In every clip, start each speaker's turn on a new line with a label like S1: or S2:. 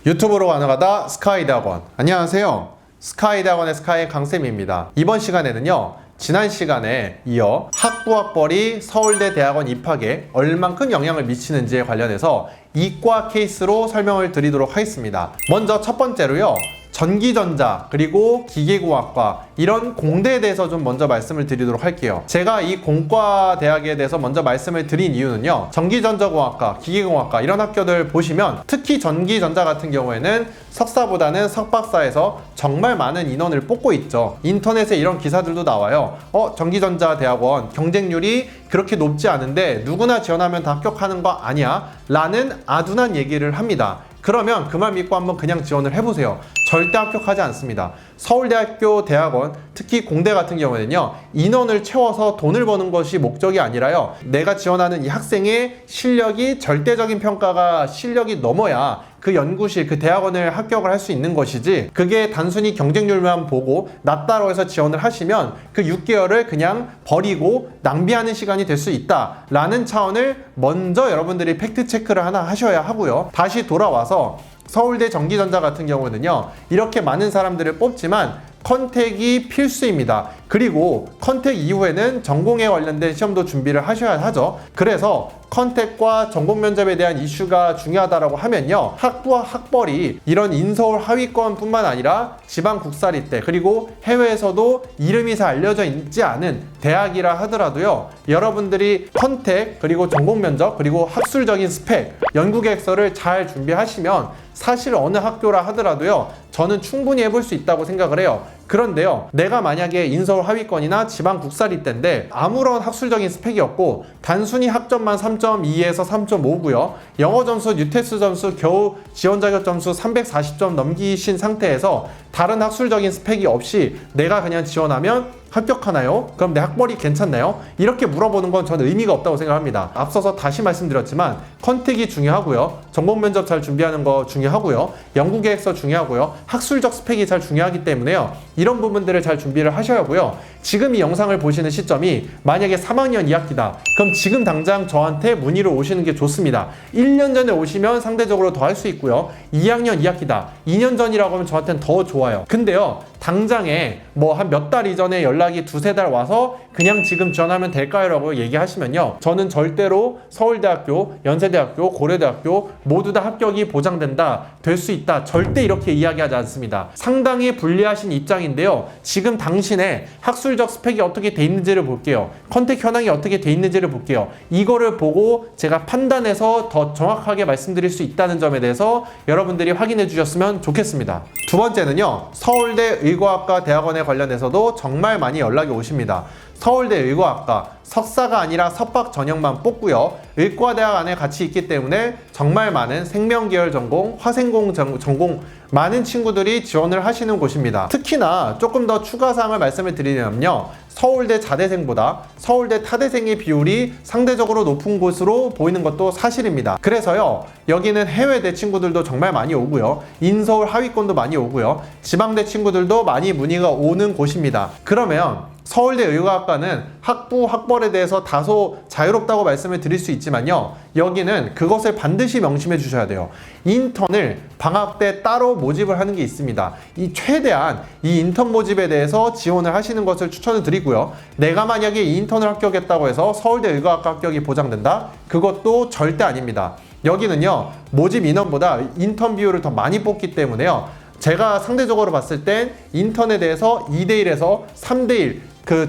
S1: 유튜브로 가능하다 스카이대학원. 안녕하세요. 스카이대학원의 스카이 강쌤입니다. 이번 시간에는요, 지난 시간에 이어 학부학벌이 서울대 대학원 입학에 얼만큼 영향을 미치는지에 관련해서 이과 케이스로 설명을 드리도록 하겠습니다. 먼저 첫 번째로요, 전기전자 그리고 기계공학과 이런 공대에 대해서 좀 먼저 말씀을 드리도록 할게요. 제가 이 공과 대학에 대해서 먼저 말씀을 드린 이유는요, 전기전자공학과, 기계공학과 이런 학교들 보시면 특히 전기전자 같은 경우에는 석사보다는 석박사에서 정말 많은 인원을 뽑고 있죠. 인터넷에 이런 기사들도 나와요. 전기전자 대학원 경쟁률이 그렇게 높지 않은데 누구나 지원하면 다 합격하는 거 아니야? 라는 아둔한 얘기를 합니다. 그러면 그 말 믿고 한번 그냥 지원을 해보세요. 절대 합격하지 않습니다. 서울대학교 대학원, 특히 공대 같은 경우에는요, 인원을 채워서 돈을 버는 것이 목적이 아니라요, 내가 지원하는 이 학생의 실력이 절대적인 평가가 실력이 넘어야 그 연구실, 그 대학원을 합격을 할 수 있는 것이지, 그게 단순히 경쟁률만 보고 낮다고 해서 지원을 하시면 그 6개월을 그냥 버리고 낭비하는 시간이 될 수 있다 라는 차원을 먼저 여러분들이 팩트 체크를 하나 하셔야 하고요. 다시 돌아와서 서울대 전기전자 같은 경우는요, 이렇게 많은 사람들을 뽑지만 컨택이 필수입니다. 그리고 컨택 이후에는 전공에 관련된 시험도 준비를 하셔야 하죠. 그래서 컨택과 전공 면접에 대한 이슈가 중요하다라고 하면요, 학부와 학벌이 이런 인서울 하위권 뿐만 아니라 지방 국사립대 그리고 해외에서도 이름이 잘 알려져 있지 않은 대학이라 하더라도요, 여러분들이 컨택 그리고 전공 면접 그리고 학술적인 스펙, 연구 계획서를 잘 준비하시면 사실 어느 학교라 하더라도요, 저는 충분히 해볼 수 있다고 생각을 해요. 그런데요, 내가 만약에 인서울 하위권이나 지방 국사립대인데 아무런 학술적인 스펙이 없고 단순히 학점만 3.2에서 3.5고요. 영어 점수, 뉴테스트 점수 겨우 지원 자격 점수 340점 넘기신 상태에서 다른 학술적인 스펙이 없이 내가 그냥 지원하면 합격하나요? 그럼 내 학벌이 괜찮나요? 이렇게 물어보는 건 저는 의미가 없다고 생각합니다. 앞서서 다시 말씀드렸지만 컨택이 중요하고요, 전공 면접 잘 준비하는 거 중요하고요, 연구 계획서 중요하고요, 학술적 스펙이 잘 중요하기 때문에요, 이런 부분들을 잘 준비를 하셔야 하고요. 지금 이 영상을 보시는 시점이 만약에 3학년 2학기다 그럼 지금 당장 저한테 문의로 오시는 게 좋습니다. 1년 전에 오시면 상대적으로 더 할 수 있고요, 2학년 2학기다 2년 전이라고 하면 저한테는 더 좋아요. 근데요, 당장에 뭐 한 몇 달 이전에 연락이 두세 달 와서 그냥 지금 지원하면 될까요? 라고 얘기하시면요, 저는 절대로 서울대학교, 연세대학교, 고려대학교 모두 다 합격이 보장된다, 될 수 있다, 절대 이렇게 이야기하지 않습니다. 상당히 불리하신 입장인데요, 지금 당신의 학술적 스펙이 어떻게 돼 있는지를 볼게요. 컨택 현황이 어떻게 돼 있는지를 볼게요. 이거를 보고 제가 판단해서 더 정확하게 말씀드릴 수 있다는 점에 대해서 여러분들이 확인해 주셨으면 좋겠습니다. 두 번째는요, 서울대 의과학과 대학원에 관련해서도 정말 많이 연락이 오십니다. 서울대 의과학과 석사가 아니라 석박 전형만 뽑고요, 의과대학 안에 같이 있기 때문에 정말 많은 생명계열 전공, 화생공 전공 많은 친구들이 지원을 하시는 곳입니다. 특히나 조금 더 추가사항을 말씀을 드리면요, 서울대 자대생보다 서울대 타대생의 비율이 상대적으로 높은 곳으로 보이는 것도 사실입니다. 그래서요, 여기는 해외대 친구들도 정말 많이 오고요, 인서울 하위권도 많이 오고요, 지방대 친구들도 많이 문의가 오는 곳입니다. 그러면 서울대 의과학과는 학부, 학벌에 대해서 다소 자유롭다고 말씀을 드릴 수 있지만요, 여기는 그것을 반드시 명심해 주셔야 돼요. 인턴을 방학 때 따로 모집을 하는 게 있습니다. 최대한 이 인턴 모집에 대해서 지원을 하시는 것을 추천을 드리고요, 내가 만약에 이 인턴을 합격했다고 해서 서울대 의과학과 합격이 보장된다? 그것도 절대 아닙니다. 여기는요, 모집 인원보다 인턴 비율을 더 많이 뽑기 때문에요, 제가 상대적으로 봤을 땐 인턴에 대해서 2대1에서 3대1,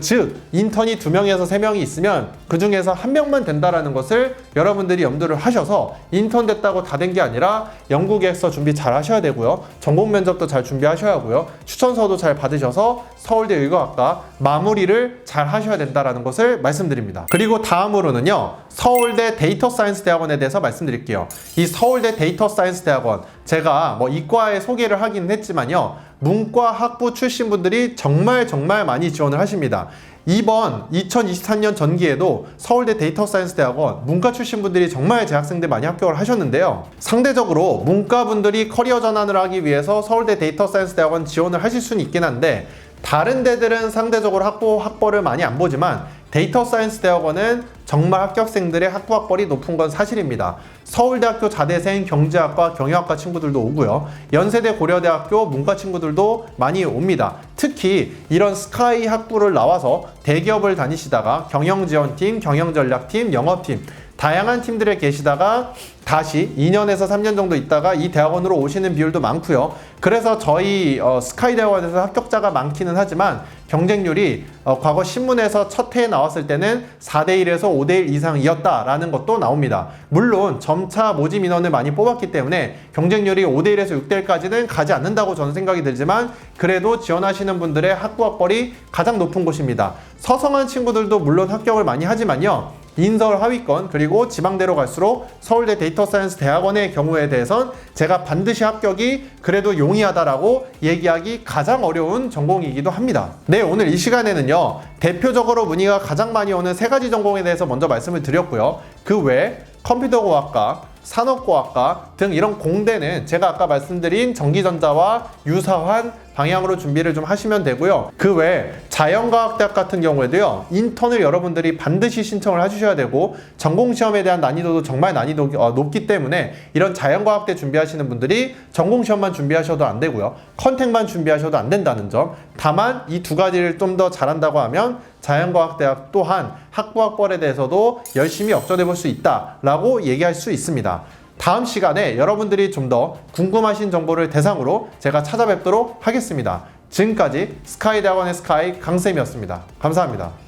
S1: 즉 인턴이 2명에서 3명이 있으면 그 중에서 1명만 된다라는 것을 여러분들이 염두를 하셔서 인턴 됐다고 다 된 게 아니라 연구 계획서 준비 잘 하셔야 되고요, 전공 면접도 잘 준비하셔야 하고요, 추천서도 잘 받으셔서 서울대 의과학과 마무리를 잘 하셔야 된다라는 것을 말씀드립니다. 그리고 다음으로는요, 서울대 데이터 사이언스 대학원에 대해서 말씀드릴게요. 이 서울대 데이터 사이언스 대학원, 제가 뭐 이과에 소개를 하긴 했지만요, 문과 학부 출신 분들이 정말 많이 지원을 하십니다. 이번 2023년 전기에도 서울대 데이터 사이언스 대학원 문과 출신 분들이 정말 재학생들 많이 합격을 하셨는데요, 상대적으로 문과 분들이 커리어 전환을 하기 위해서 서울대 데이터 사이언스 대학원 지원을 하실 수는 있긴 한데, 다른 데들은 상대적으로 학부, 학벌을 많이 안 보지만 데이터 사이언스 대학원은 정말 합격생들의 학부학벌이 높은 건 사실입니다. 서울대학교 자대생 경제학과 경영학과 친구들도 오고요. 연세대 고려대학교 문과 친구들도 많이 옵니다. 특히 이런 스카이 학부를 나와서 대기업을 다니시다가 경영지원팀, 경영전략팀, 영업팀 다양한 팀들에 계시다가 다시 2년에서 3년 정도 있다가 이 대학원으로 오시는 비율도 많고요. 그래서 저희 스카이 대학원에서 합격자가 많기는 하지만 경쟁률이 과거 신문에서 첫 해에 나왔을 때는 4대1에서 5대1 이상이었다라는 것도 나옵니다. 물론 점차 모집 인원을 많이 뽑았기 때문에 경쟁률이 5대1에서 6대1까지는 가지 않는다고 저는 생각이 들지만 그래도 지원하시는 분들의 학부학벌이 가장 높은 곳입니다. 서성한 친구들도 물론 합격을 많이 하지만요. 인서울 하위권 그리고 지방대로 갈수록 서울대 데이터사이언스 대학원의 경우에 대해선 제가 반드시 합격이 그래도 용이하다라고 얘기하기 가장 어려운 전공이기도 합니다. 네, 오늘 이 시간에는요 대표적으로 문의가 가장 많이 오는 세 가지 전공에 대해서 먼저 말씀을 드렸고요. 그 외에 컴퓨터공학과, 산업공학과 등 이런 공대는 제가 아까 말씀드린 전기전자와 유사한 방향으로 준비를 좀 하시면 되고요. 그 외에 자연과학대학 같은 경우에도요 인턴을 여러분들이 반드시 신청을 해주셔야 되고 전공시험에 대한 난이도도 정말 높기 때문에 이런 자연과학대 준비하시는 분들이 전공시험만 준비하셔도 안 되고요. 컨택만 준비하셔도 안 된다는 점. 다만 이 두 가지를 좀 더 잘한다고 하면 자연과학대학 또한 학부학벌에 대해서도 열심히 역전해 볼 수 있다라고 얘기할 수 있습니다. 다음 시간에 여러분들이 좀 더 궁금하신 정보를 대상으로 제가 찾아뵙도록 하겠습니다. 지금까지 스카이 대학원의 스카이 강쌤이었습니다. 감사합니다.